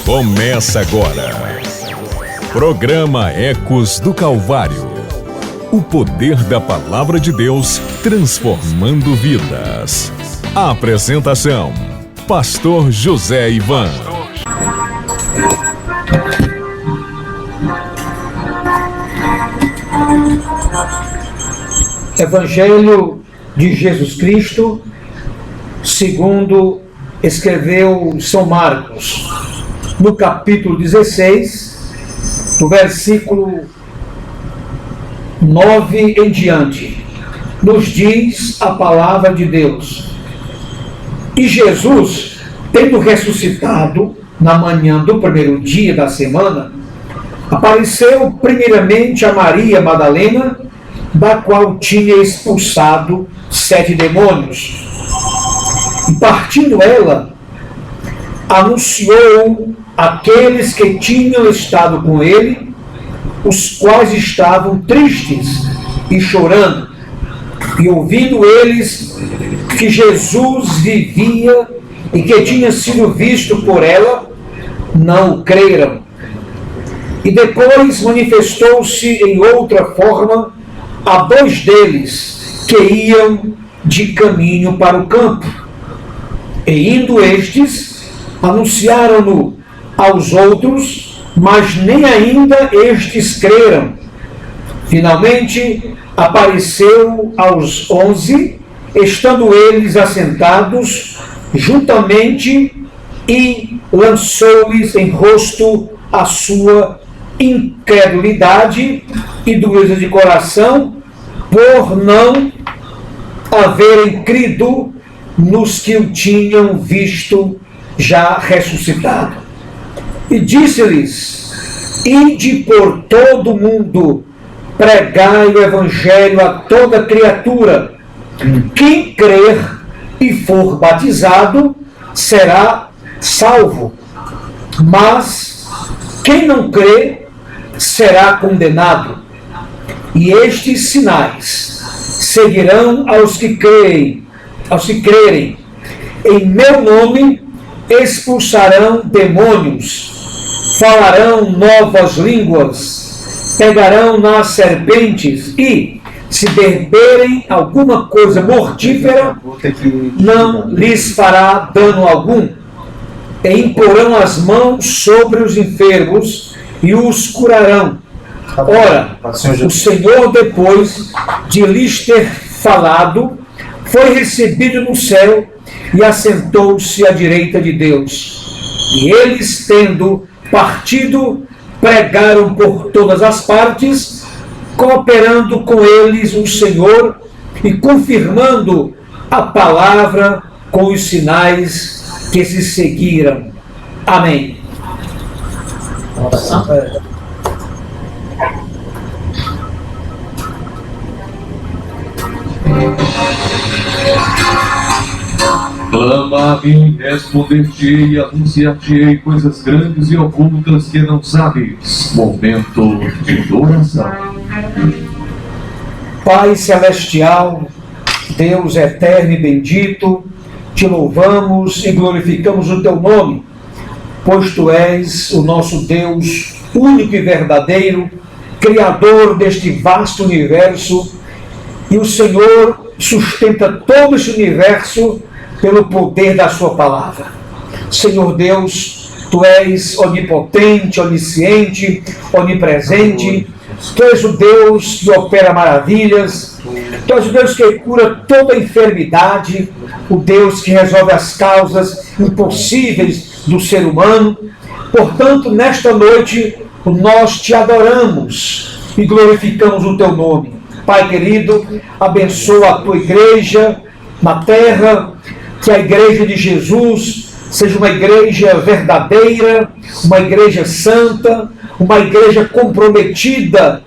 Começa agora. Programa Ecos do Calvário. O poder da Palavra de Deus transformando vidas. A apresentação: Pastor José Ivan. Evangelho de Jesus Cristo, segundo escreveu São Marcos, no capítulo 16, do versículo 9 em diante, nos diz a palavra de Deus. E Jesus, tendo ressuscitado na manhã do primeiro dia da semana, apareceu primeiramente a Maria Madalena, da qual tinha expulsado 7 demônios. E partindo ela, anunciou àqueles que tinham estado com ele, os quais estavam tristes e chorando. E ouvindo eles que Jesus vivia e que tinha sido visto por ela, não creram. E depois manifestou-se em outra forma a 2 deles que iam de caminho para o campo. E indo estes, anunciaram-no aos outros, mas nem ainda estes creram. Finalmente, apareceu aos 11, estando eles assentados juntamente, e lançou-lhes em rosto a sua incredulidade e dureza de coração, por não haverem crido nos que o tinham visto já ressuscitado. E disse-lhes: ide por todo o mundo, pregai o evangelho a toda criatura. Quem crer e for batizado será salvo, mas quem não crer será condenado. E estes sinais seguirão aos que crerem. Em meu nome expulsarão demônios, falarão novas línguas, pegarão nas serpentes, e se beberem alguma coisa mortífera, não lhes fará dano algum. E imporão as mãos sobre os enfermos e os curarão. Ora, o Senhor, depois de lhes ter falado, foi recebido no céu e assentou-se à direita de Deus. E eles, tendo partido, pregaram por todas as partes, cooperando com eles o Senhor e confirmando a palavra com os sinais que se seguiram. Amém. Clama-me, responder-te-ei e anunciar-te-ei coisas grandes e ocultas que não sabes. Momento de oração. Pai celestial, Deus eterno e bendito, te louvamos e glorificamos o teu nome, pois tu és o nosso Deus único e verdadeiro, Criador deste vasto universo, e o Senhor sustenta todo este universo pelo poder da sua palavra. Senhor Deus, tu és onipotente, onisciente, onipresente, tu és o Deus que opera maravilhas, tu és o Deus que cura toda enfermidade, o Deus que resolve as causas impossíveis do ser humano. Portanto, nesta noite, nós te adoramos e glorificamos o teu nome. Pai querido, abençoa a tua igreja na terra, que a igreja de Jesus seja uma igreja verdadeira, uma igreja santa, uma igreja comprometida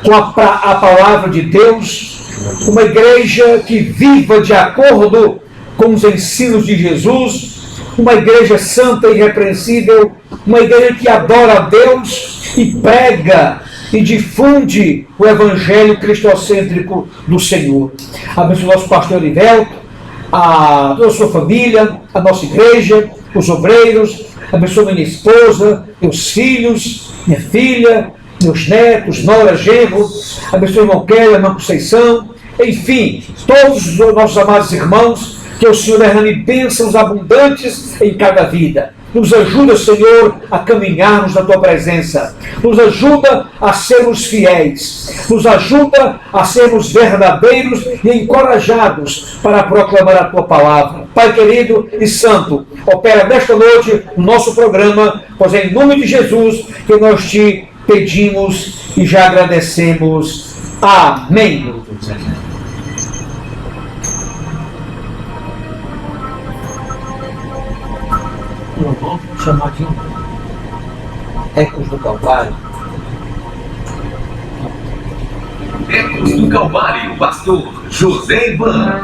com a palavra de Deus, uma igreja que viva de acordo com os ensinos de Jesus, uma igreja santa e irrepreensível, uma igreja que adora a Deus e prega e difunde o evangelho cristocêntrico do Senhor. Abençoe o nosso pastor Erivelto, a toda a sua família, a nossa igreja, os obreiros, Abençoa minha esposa, meus filhos, minha filha, meus netos, nora, genro. Abençoa o irmão Kelly, a irmã Conceição. Enfim, todos os nossos amados irmãos, que o Senhor derrame bênçãos abundantes em cada vida. Nos ajuda, Senhor, a caminharmos na Tua presença. Nos ajuda a sermos fiéis. Nos ajuda a sermos verdadeiros e encorajados para proclamar a Tua palavra. Pai querido e santo, opera nesta noite o nosso programa, pois é em nome de Jesus que nós Te pedimos e já agradecemos. Amém. Chamadinho Ecos do Calvário. Ecos do Calvário, pastor José Ivan.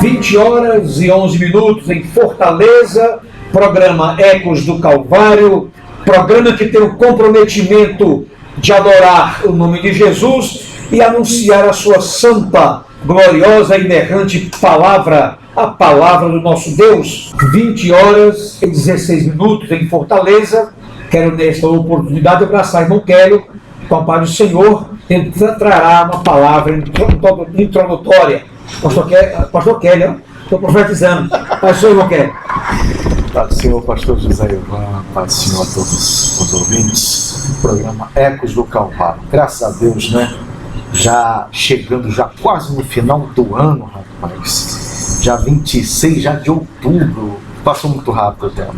20 horas e 11 minutos em Fortaleza, programa Ecos do Calvário, programa que tem o comprometimento de adorar o nome de Jesus e anunciar a sua santa, gloriosa e inerrante palavra, a palavra do nosso Deus. 20 horas e 16 minutos em Fortaleza. Quero nesta oportunidade abraçar o irmão Kelly, com a paz do Senhor, ele trará uma palavra introdutória. Pastor Kelly, estou profetizando. Paz do Senhor, irmão Kelly. Paz do Senhor, pastor José Ivan, paz do Senhor a todos os ouvintes. Programa Ecos do Calvário. Graças a Deus, né? Já chegando, já quase no final do ano, rapaz. Já 26 já de outubro. Passou muito rápido o tempo.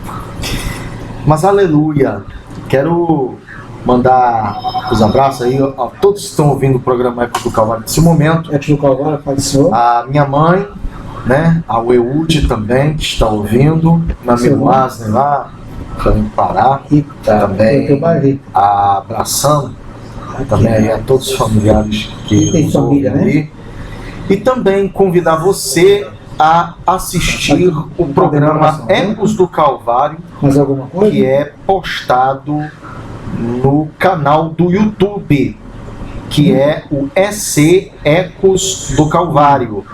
Mas aleluia. Quero mandar os abraços aí a todos que estão ouvindo o programa Ecos do Calvário nesse momento. Ecos do Calvário, paz do Senhor. A minha mãe, né? A Eude também, que está ouvindo. Meu amigo Asner lá, também no Pará. Também abraçando também aí a todos os familiares que tem família, né? E também convidar você a assistir o programa Ecos do Calvário, que é postado no canal do YouTube, que é o EC Ecos do Calvário,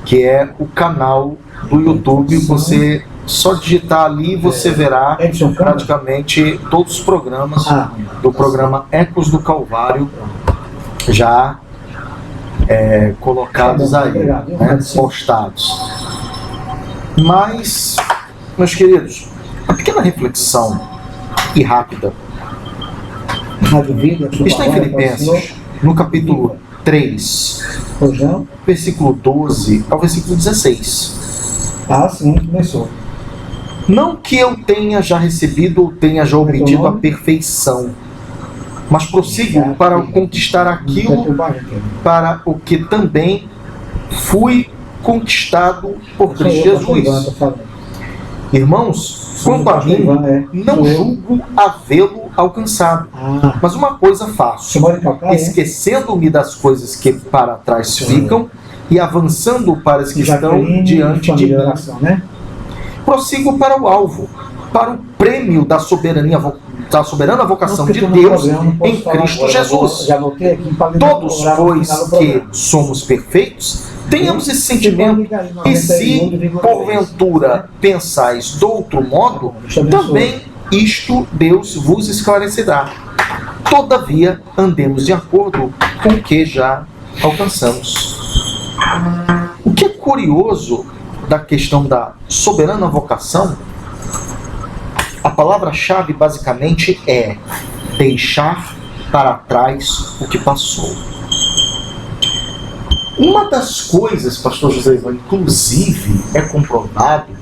que é o canal do YouTube. Você só digitar ali, você verá praticamente todos os programas do programa Ecos do Calvário já colocados aí, né, postados. Mas, meus queridos, uma pequena reflexão e rápida. Está em Filipenses, no capítulo 3, versículo 12 ao versículo 16. Ah, sim, começou. Não que eu tenha já recebido ou tenha já obtido a perfeição, mas prossigo para conquistar aquilo para o que também fui conquistado por Cristo Jesus. Irmãos, quanto a mim, não julgo havê-lo alcançado, mas uma coisa faço, esquecendo-me das coisas que para trás ficam e avançando para as que estão diante de mim. Prossigo para o alvo, para o prêmio da soberana vocação de Deus em Cristo Jesus. Todos, pois que somos perfeitos, tenhamos esse sentimento, e se porventura pensais de outro modo, também isto Deus vos esclarecerá. Todavia, andemos de acordo com o que já alcançamos. O que é curioso da questão da soberana vocação, a palavra-chave basicamente é deixar para trás o que passou. Uma das coisas, pastor José Ivan, inclusive é comprovado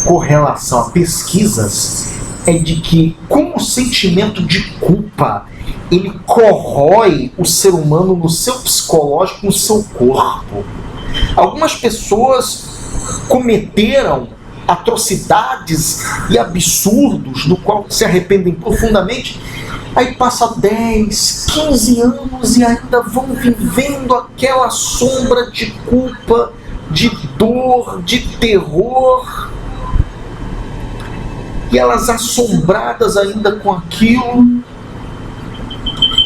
com relação a pesquisas, é de que como o sentimento de culpa ele corrói o ser humano no seu psicológico, no seu corpo. Algumas pessoas cometeram atrocidades e absurdos do qual se arrependem profundamente, aí passa 10, 15 anos e ainda vão vivendo aquela sombra de culpa, de dor, de terror, e elas assombradas ainda com aquilo,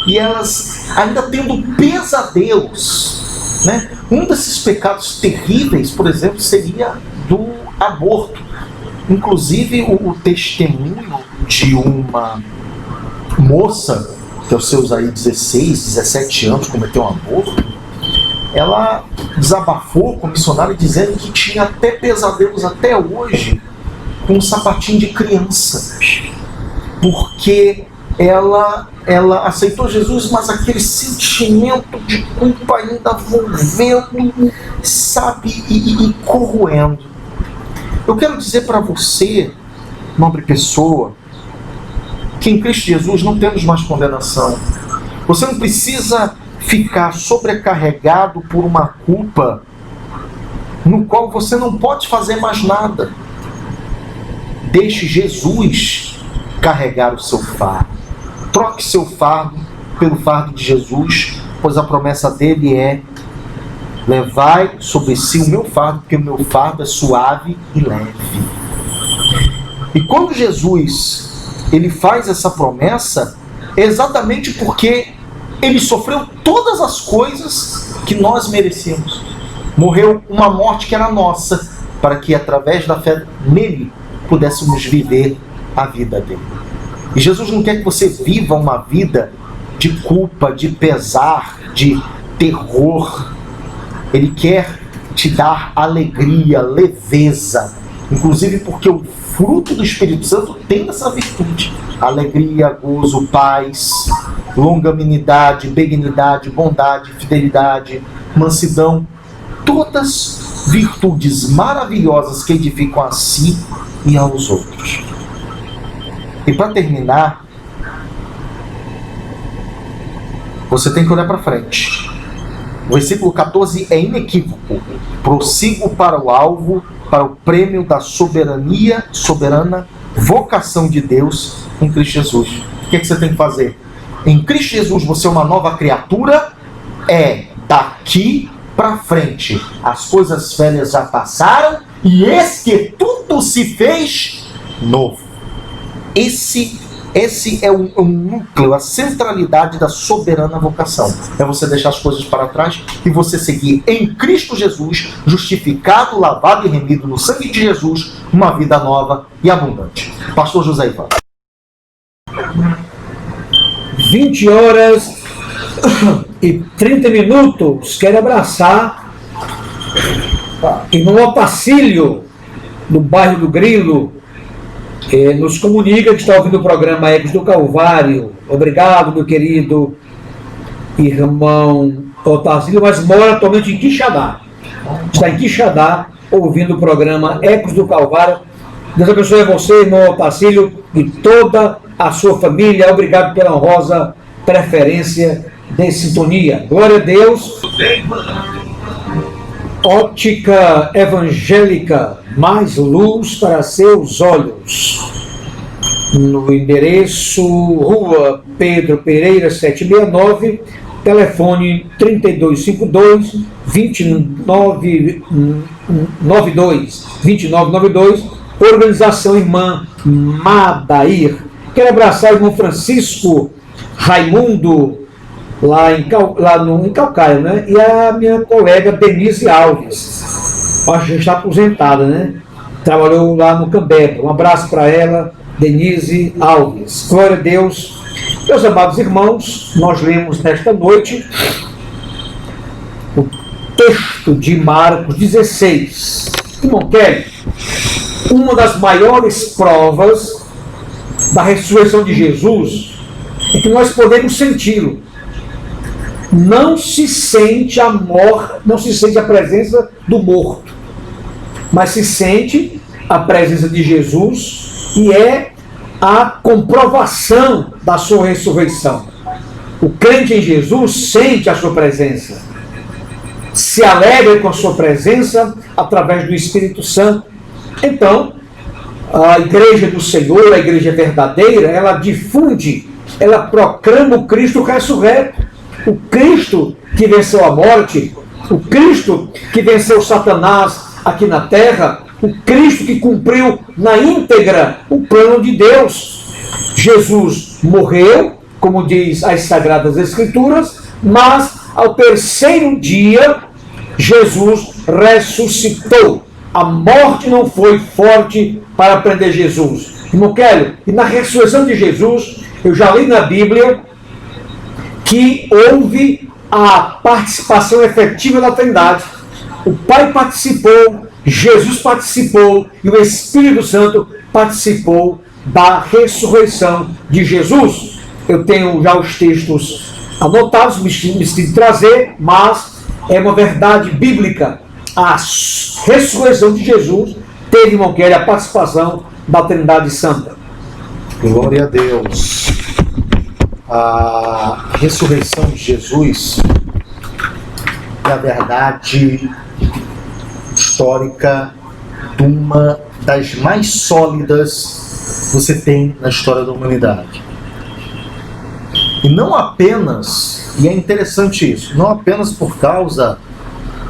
e elas ainda tendo pesadelos, né? Um desses pecados terríveis, por exemplo, seria do aborto. Inclusive o testemunho de uma moça, que aos seus aí 16, 17 anos cometeu um aborto, ela desabafou com o missionário dizendo que tinha até pesadelos até hoje com um sapatinho de criança, porque ela aceitou Jesus, mas aquele sentimento de culpa ainda volvendo, sabe, e corroendo. Eu quero dizer para você, nobre pessoa, que em Cristo Jesus não temos mais condenação. Você não precisa ficar sobrecarregado por uma culpa no qual você não pode fazer mais nada. Deixe Jesus carregar o seu fardo. Troque seu fardo pelo fardo de Jesus, pois a promessa dele é: levai sobre si o meu fardo, porque o meu fardo é suave e leve. E quando Jesus ele faz essa promessa, é exatamente porque ele sofreu todas as coisas que nós merecemos. Morreu uma morte que era nossa, para que através da fé nele pudéssemos viver a vida dele. E Jesus não quer que você viva uma vida de culpa, de pesar, de terror. Ele quer te dar alegria, leveza. Inclusive porque o fruto do Espírito Santo tem essa virtude. Alegria, gozo, paz, longanimidade, benignidade, bondade, fidelidade, mansidão. Todas virtudes maravilhosas que edificam a si e aos outros. E para terminar, você tem que olhar para frente. O versículo 14 é inequívoco. Prossigo para o alvo, para o prêmio da soberana vocação de Deus em Cristo Jesus. O que você tem que fazer? Em Cristo Jesus você é uma nova criatura, daqui para frente. As coisas velhas já passaram e eis que tudo se fez novo. Esse é o núcleo, a centralidade da soberana vocação. É você deixar as coisas para trás e você seguir em Cristo Jesus, justificado, lavado e remido no sangue de Jesus, uma vida nova e abundante. Pastor José Ivan. 20 horas e 30 minutos. Quero abraçar irmão Otacílio, do bairro do Grilo, que nos comunica que está ouvindo o programa Ecos do Calvário. Obrigado, meu querido irmão Otacílio, mas mora atualmente em Quixadá. Está em Quixadá, ouvindo o programa Ecos do Calvário. Deus abençoe você, irmão Otacílio, e toda a sua família. Obrigado pela honrosa preferência de sintonia. Glória a Deus. Ótica Evangélica, mais luz para seus olhos. No endereço Rua Pedro Pereira 769, telefone 3252-2992, organização Irmã Madair. Quero abraçar o irmão Francisco Raimundo, lá em Calcaia, né? E a minha colega Denise Alves, acho que já está aposentada, né? Trabalhou lá no Cambeba. Um abraço para ela, Denise Alves. Glória a Deus. Meus amados irmãos, nós lemos nesta noite o texto de Marcos 16. Irmão Kelly, uma das maiores provas da ressurreição de Jesus é que nós podemos senti-lo. Não se sente a morte, não se sente a presença do morto, mas se sente a presença de Jesus e é a comprovação da sua ressurreição. O crente em Jesus sente a sua presença, se alegra com a sua presença através do Espírito Santo. Então, a igreja do Senhor, a igreja verdadeira, ela difunde, ela proclama o Cristo ressurreto. O Cristo que venceu a morte, o Cristo que venceu Satanás aqui na terra, o Cristo que cumpriu na íntegra o plano de Deus. Jesus morreu, como diz as Sagradas Escrituras, mas ao terceiro dia Jesus ressuscitou. A morte não foi forte para prender Jesus. Irmão Kelly, e na ressurreição de Jesus, eu já li na Bíblia que houve a participação efetiva da Trindade. O Pai participou, Jesus participou e o Espírito Santo participou da ressurreição de Jesus. Eu tenho já os textos anotados, me esqueci de trazer, mas é uma verdade bíblica. A ressurreição de Jesus teve, irmão Kelly, a participação da Trindade Santa. Glória a Deus. A ressurreição de Jesus é a verdade histórica de uma das mais sólidas que você tem na história da humanidade. E não apenas, e é interessante isso, não apenas por causa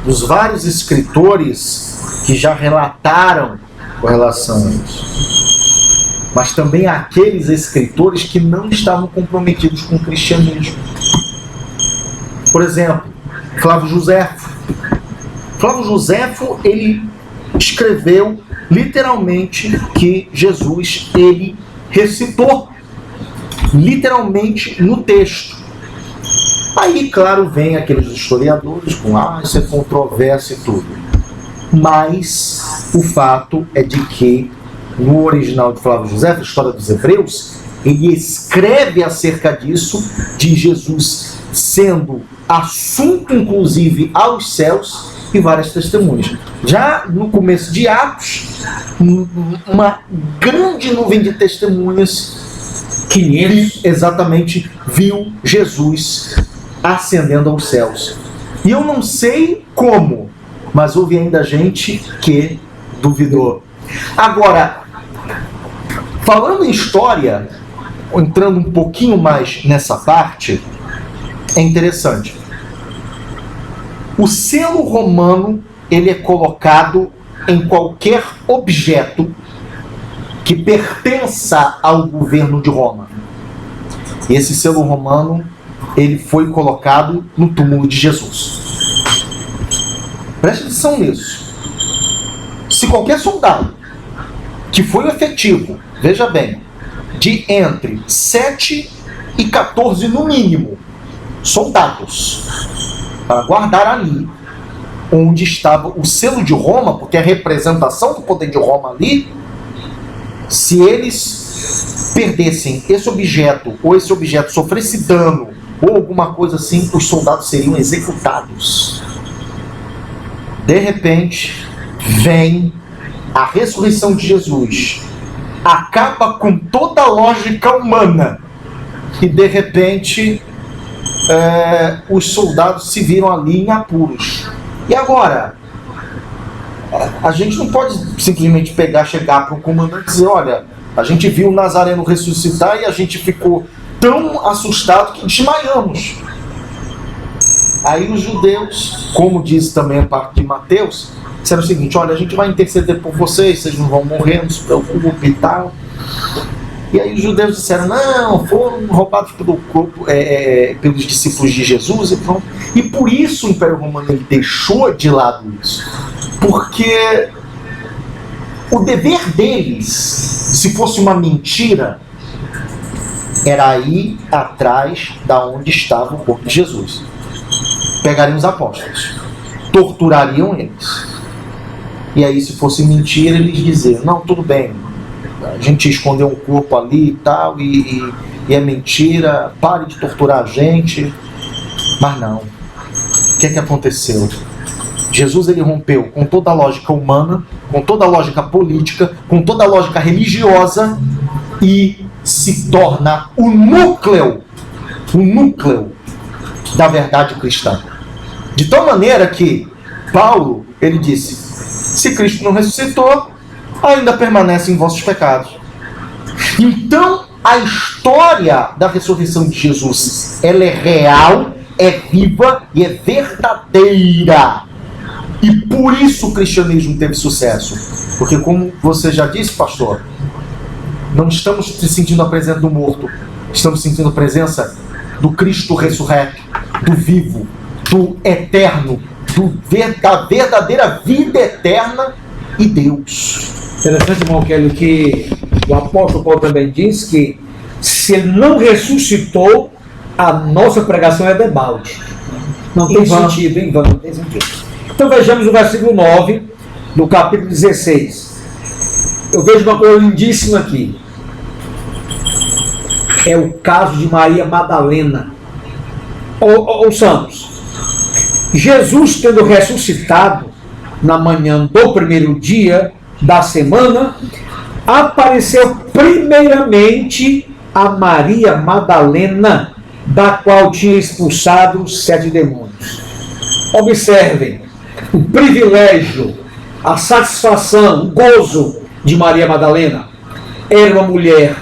dos vários escritores que já relataram com relação a isso, mas também aqueles escritores que não estavam comprometidos com o cristianismo. Por exemplo, Flávio Joséfo. Flávio Joséfo, ele escreveu literalmente que Jesus, ele recitou literalmente no texto. Aí, claro, vem aqueles historiadores com isso é controverso e tudo. Mas o fato é de que no original de Flávio Joséfo, a História dos Hebreus, ele escreve acerca disso, de Jesus sendo assunto inclusive aos céus e várias testemunhas. Já no começo de Atos, uma grande nuvem de testemunhas que exatamente viu Jesus ascendendo aos céus. E eu não sei como, mas houve ainda gente que duvidou. Agora, falando em história, entrando um pouquinho mais nessa parte, é interessante. O selo romano, ele é colocado em qualquer objeto que pertença ao governo de Roma. E esse selo romano, ele foi colocado no túmulo de Jesus. Preste atenção nisso. Se qualquer soldado que foi efetivo, veja bem, de entre 7 e 14 no mínimo, soldados, para guardar ali onde estava o selo de Roma, porque a representação do poder de Roma ali, se eles perdessem esse objeto, ou esse objeto sofresse dano, ou alguma coisa assim, os soldados seriam executados. De repente, vem a ressurreição de Jesus, acaba com toda a lógica humana, e de repente os soldados se viram ali em apuros. E agora? A gente não pode simplesmente chegar para o comandante e dizer, olha, a gente viu o Nazareno ressuscitar e a gente ficou tão assustado que desmaiamos. Aí os judeus, como diz também a parte de Mateus, disseram o seguinte, olha, a gente vai interceder por vocês, vocês não vão morrer, não se preocupem e tal. E aí os judeus disseram, não, foram roubados pelos discípulos de Jesus e pronto. E por isso o Império Romano ele deixou de lado isso. Porque o dever deles, se fosse uma mentira, era ir atrás da onde estava o corpo de Jesus. Pegariam os apóstolos, torturariam eles. E aí, se fosse mentira, eles diziam, não, tudo bem, a gente escondeu um corpo ali e tal, e é mentira, pare de torturar a gente. Mas não. O que é que aconteceu? Jesus ele rompeu com toda a lógica humana, com toda a lógica política, com toda a lógica religiosa e se torna o núcleo da verdade cristã. De tal maneira que Paulo, ele disse, se Cristo não ressuscitou, ainda permanece em vossos pecados. Então, a história da ressurreição de Jesus, ela é real, é viva e é verdadeira. E por isso o cristianismo teve sucesso. Porque como você já disse, pastor, não estamos sentindo a presença do morto, estamos sentindo a presença do Cristo ressurreto, do vivo, do eterno, da verdadeira vida eterna e Deus. Interessante, irmão Kelly, que o apóstolo Paulo também diz que se ele não ressuscitou, a nossa pregação é debalde. Não tem sentido, em vão, não tem sentido. Então vejamos o versículo 9 do capítulo 16. Eu vejo uma coisa lindíssima aqui. É o caso de Maria Madalena. Ouçamos. Jesus, tendo ressuscitado na manhã do primeiro dia da semana, apareceu primeiramente a Maria Madalena, da qual tinha expulsado 7 demônios. Observem o privilégio, a satisfação, o gozo de Maria Madalena. Era uma mulher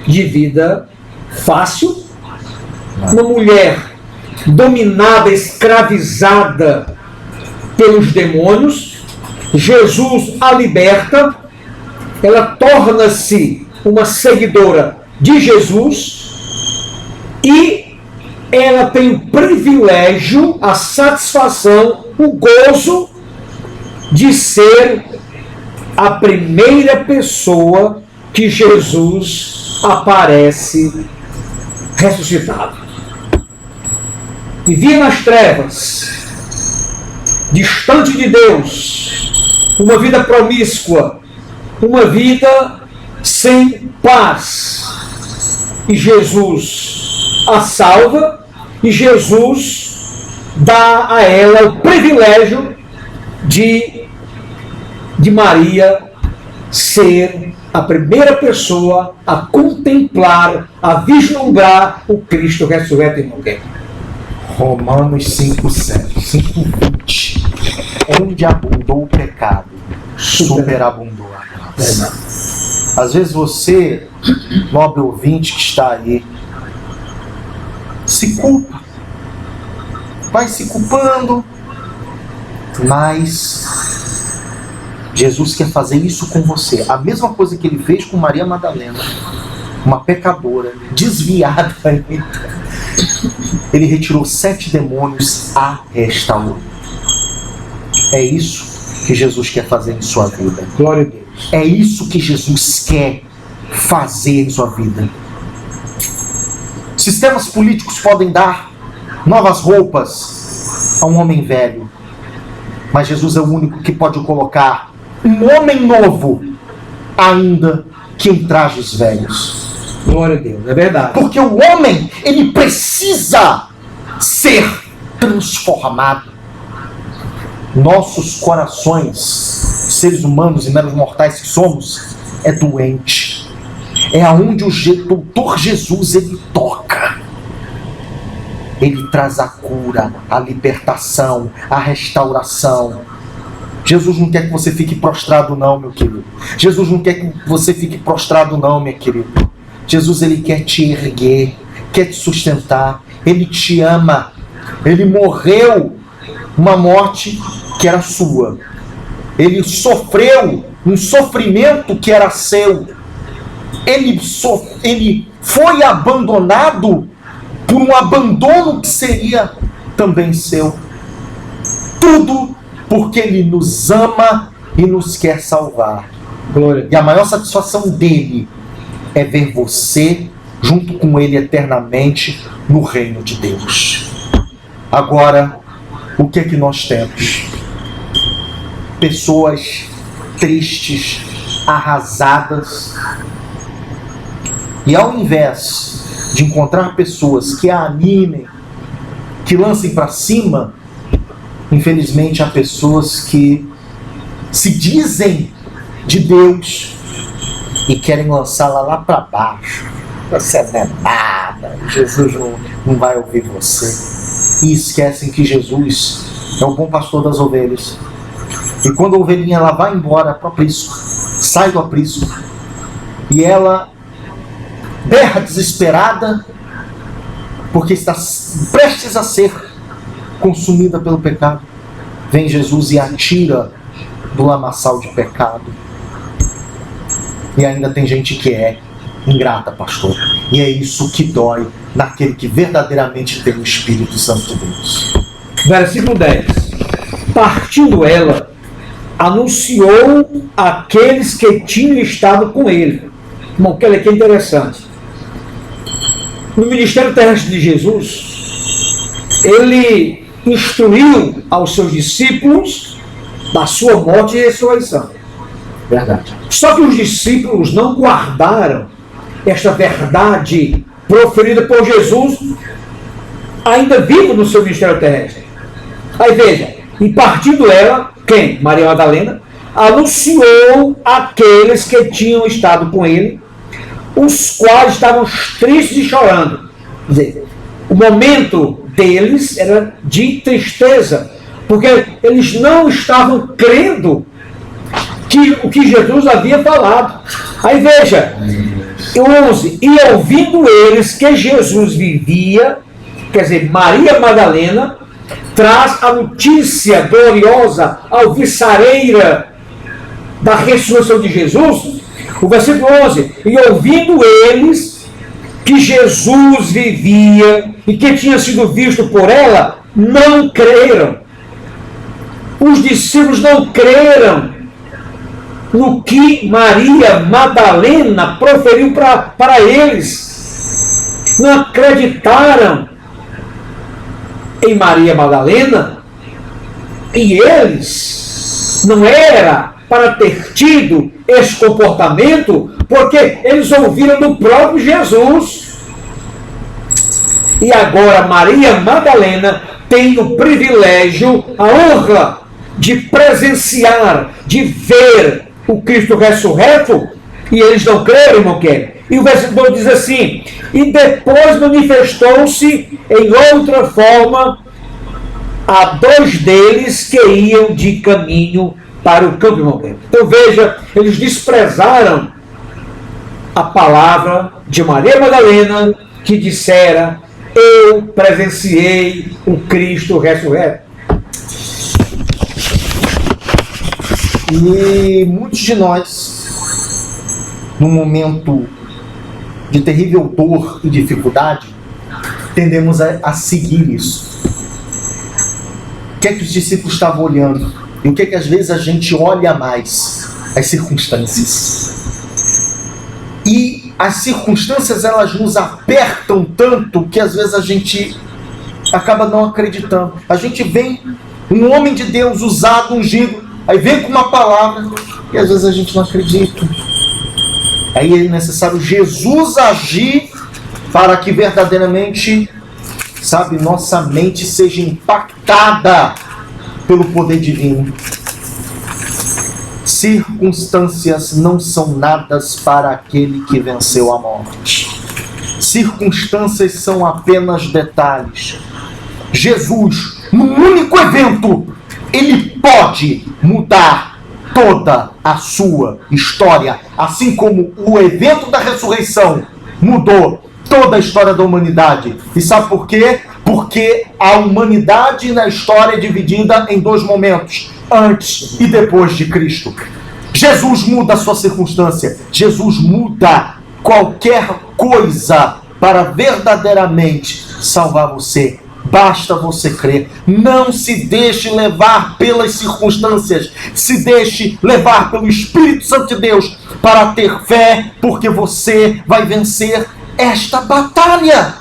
de vida fácil, uma mulher dominada, escravizada pelos demônios. Jesus a liberta, ela torna-se uma seguidora de Jesus e ela tem o privilégio, a satisfação, o gozo de ser a primeira pessoa que Jesus aparece ressuscitado. Vivia nas trevas, distante de Deus, uma vida promíscua, uma vida sem paz. E Jesus a salva, e Jesus dá a ela o privilégio de Maria ser a primeira pessoa a contemplar, a vislumbrar o Cristo ressurreto em alguém. Romanos 5:20. Onde abundou o pecado, superabundou a graça. Às vezes você, nobre ouvinte que está aí, se culpa, vai se culpando, mas Jesus quer fazer isso com você. A mesma coisa que ele fez com Maria Madalena, uma pecadora, desviada ainda. Ele retirou 7 demônios, a restaurou. É isso que Jesus quer fazer em sua vida. Glória a Deus. É isso que Jesus quer fazer em sua vida. Sistemas políticos podem dar novas roupas a um homem velho, mas Jesus é o único que pode colocar um homem novo, ainda que em trajes velhos. Glória a Deus, é verdade. Porque o homem, ele precisa ser transformado. Nossos corações, seres humanos e meros mortais que somos, é doente. É aonde o doutor Jesus, ele toca. Ele traz a cura, a libertação, a restauração. Jesus não quer que você fique prostrado não, meu querido. Jesus não quer que você fique prostrado não, minha querida. Jesus, ele quer te erguer, quer te sustentar. Ele te ama. Ele morreu uma morte que era sua. Ele sofreu um sofrimento que era seu. Ele foi abandonado por um abandono que seria também seu. Tudo porque ele nos ama e nos quer salvar. Glória. E a maior satisfação dele é ver você junto com ele eternamente no reino de Deus. Agora, o que é que nós temos? Pessoas tristes, arrasadas. E ao invés de encontrar pessoas que a animem, que lancem para cima, infelizmente há pessoas que se dizem de Deus e querem lançá-la lá para baixo. Você não é nada, Jesus não vai ouvir você. E esquecem que Jesus é o bom pastor das ovelhas. E quando a ovelhinha ela vai embora para o aprisco, sai do aprisco, e ela berra desesperada, porque está prestes a ser consumida pelo pecado, vem Jesus e a tira do lamaçal de pecado. E ainda tem gente que é ingrata, pastor. E é isso que dói naquele que verdadeiramente tem o Espírito Santo de Deus. Versículo 10. Partindo ela, anunciou àqueles que tinham estado com ele. Irmão, que aqui é interessante. No ministério terrestre de Jesus, ele instruiu aos seus discípulos da sua morte e ressurreição. Verdade. Só que os discípulos não guardaram esta verdade proferida por Jesus, ainda vivo no seu ministério terrestre. Aí veja, e partindo ela, quem? Maria Madalena, anunciou àqueles que tinham estado com ele, os quais estavam tristes e chorando. Quer dizer, o momento deles era de tristeza, porque eles não estavam crendo que o que Jesus havia falado. Aí veja, 11, e ouvindo eles que Jesus vivia, quer dizer, Maria Madalena traz a notícia gloriosa, alvissareira da ressurreição de Jesus. O versículo 11, e ouvindo eles que Jesus vivia e que tinha sido visto por ela, não creram. Os discípulos não creram no que Maria Madalena proferiu para eles. Não acreditaram em Maria Madalena, e eles não era para ter tido esse comportamento, porque eles ouviram do próprio Jesus. E agora Maria Madalena tem o privilégio, a honra de presenciar, de ver o Cristo ressurreto, e eles não creram, irmão Kelly. E o versículo diz assim, e depois manifestou-se em outra forma a dois deles que iam de caminho para o campo, irmão Kelly. Então veja, eles desprezaram a palavra de Maria Madalena, que dissera, eu presenciei o Cristo ressurreto. E muitos de nós, num momento de terrível dor e dificuldade, tendemos a seguir isso. O que é que os discípulos estavam olhando? E o que é que às vezes a gente olha mais? As circunstâncias. E as circunstâncias, elas nos apertam tanto que às vezes a gente acaba não acreditando. A gente vem, um homem de Deus usado, ungido, aí vem com uma palavra e às vezes a gente não acredita. Aí é necessário Jesus agir para que verdadeiramente, sabe, nossa mente seja impactada pelo poder divino. Circunstâncias não são nada para aquele que venceu a morte. Circunstâncias são apenas detalhes. Jesus, num único evento, ele pode mudar toda a sua história, assim como o evento da ressurreição mudou toda a história da humanidade. E sabe por quê? Porque a humanidade na história é dividida em dois momentos, antes e depois de Cristo. Jesus muda a sua circunstância, Jesus muda qualquer coisa para verdadeiramente salvar você. Basta você crer. Não se deixe levar pelas circunstâncias. Se deixe levar pelo Espírito Santo de Deus para ter fé, porque você vai vencer esta batalha.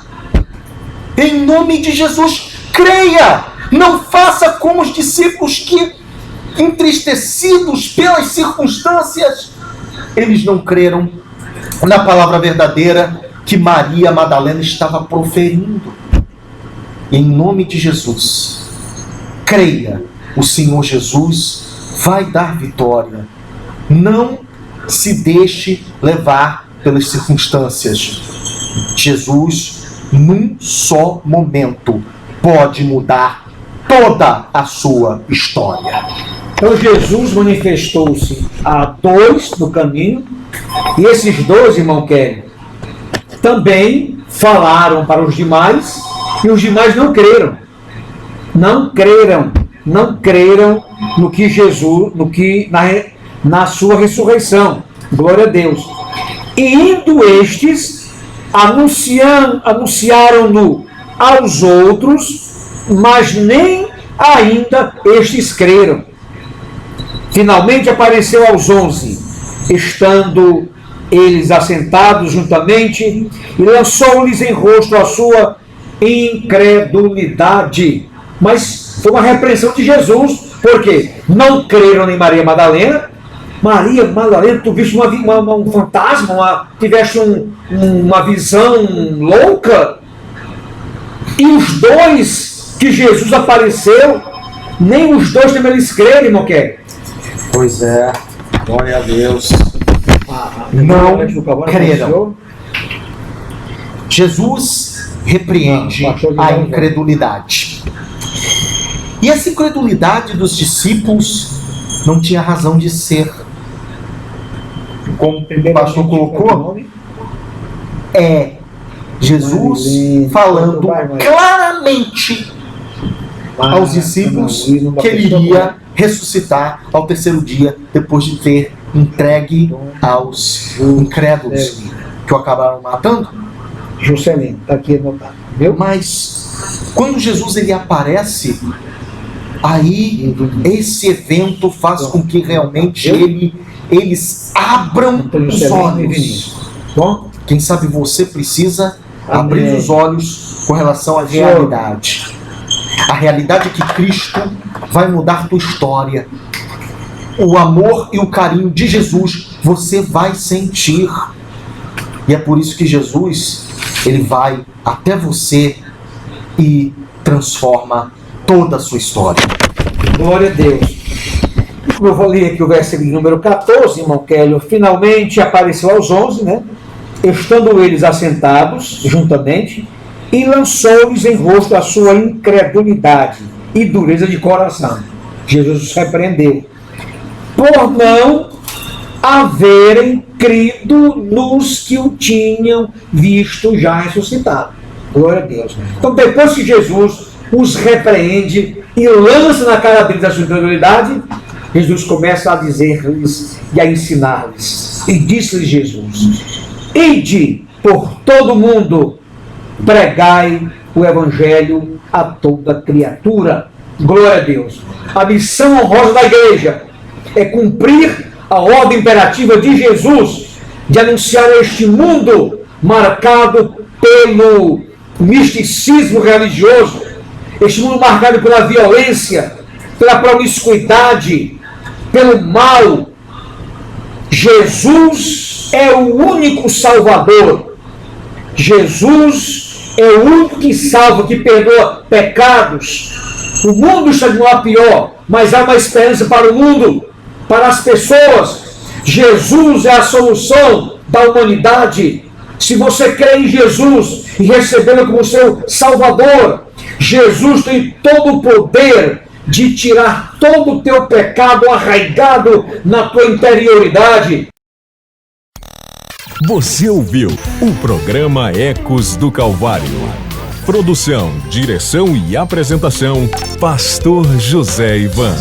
Em nome de Jesus, creia. Não faça como os discípulos que, entristecidos pelas circunstâncias, eles não creram na palavra verdadeira que Maria Madalena estava proferindo. Em nome de Jesus, creia, o Senhor Jesus vai dar vitória. Não se deixe levar pelas circunstâncias. Jesus, num só momento, pode mudar toda a sua história. Então Jesus manifestou-se a dois no caminho, e esses dois, irmão Kelly, também falaram para os demais, e os demais não creram. Não creram no que Jesus, na sua ressurreição. Glória a Deus. E indo estes, anunciaram-no aos outros, mas nem ainda estes creram. Finalmente apareceu aos 11, estando eles assentados juntamente, e lançou-lhes em rosto a sua incredulidade. Mas foi uma repreensão de Jesus, porque não creram em Maria Madalena. Maria Madalena, tu viste um fantasma, tiveste uma visão louca? E os dois que Jesus apareceu, nem os dois também eles creram, irmão Kelly. Pois é, glória a Deus. Não creram. Jesus repreende a incredulidade. E essa incredulidade dos discípulos não tinha razão de ser. Como o pastor colocou, é Jesus falando claramente aos discípulos que ele iria ressuscitar ao terceiro dia, depois de ter entregue aos incrédulos que o acabaram matando. Juscelino, está aqui anotado, viu? Mas quando Jesus ele aparece, aí esse evento faz com que realmente eles abram os olhos. Bom? Quem sabe você precisa abrir os olhos com relação à realidade. A realidade é que Cristo vai mudar tua história. O amor e o carinho de Jesus você vai sentir. E é por isso que Jesus, ele vai até você e transforma toda a sua história. Glória a Deus. Como eu vou ler aqui o versículo número 14, irmão Kelly, finalmente apareceu aos 11, né? Estando eles assentados juntamente, e lançou-lhes em rosto a sua incredulidade e dureza de coração. Jesus os repreendeu, por não haverem crido nos que o tinham visto já ressuscitado. Glória a Deus. Então, depois que Jesus os repreende e lança na cara deles a sua incredulidade, Jesus começa a dizer-lhes e a ensinar-lhes. E disse-lhes Jesus: ide por todo mundo, pregai o evangelho a toda criatura. Glória a Deus. A missão honrosa da igreja é cumprir a ordem imperativa de Jesus de anunciar este mundo marcado pelo misticismo religioso, este mundo marcado pela violência, pela promiscuidade, pelo mal. Jesus é o único Salvador. Jesus é o único que salva, que perdoa pecados. O mundo está de mal a pior, mas há uma esperança para o mundo, para as pessoas. Jesus é a solução da humanidade. Se você crê em Jesus e recebê-lo como seu Salvador, Jesus tem todo o poder de tirar todo o teu pecado arraigado na tua interioridade. Você ouviu o programa Ecos do Calvário. Produção, direção e apresentação, Pastor José Ivan.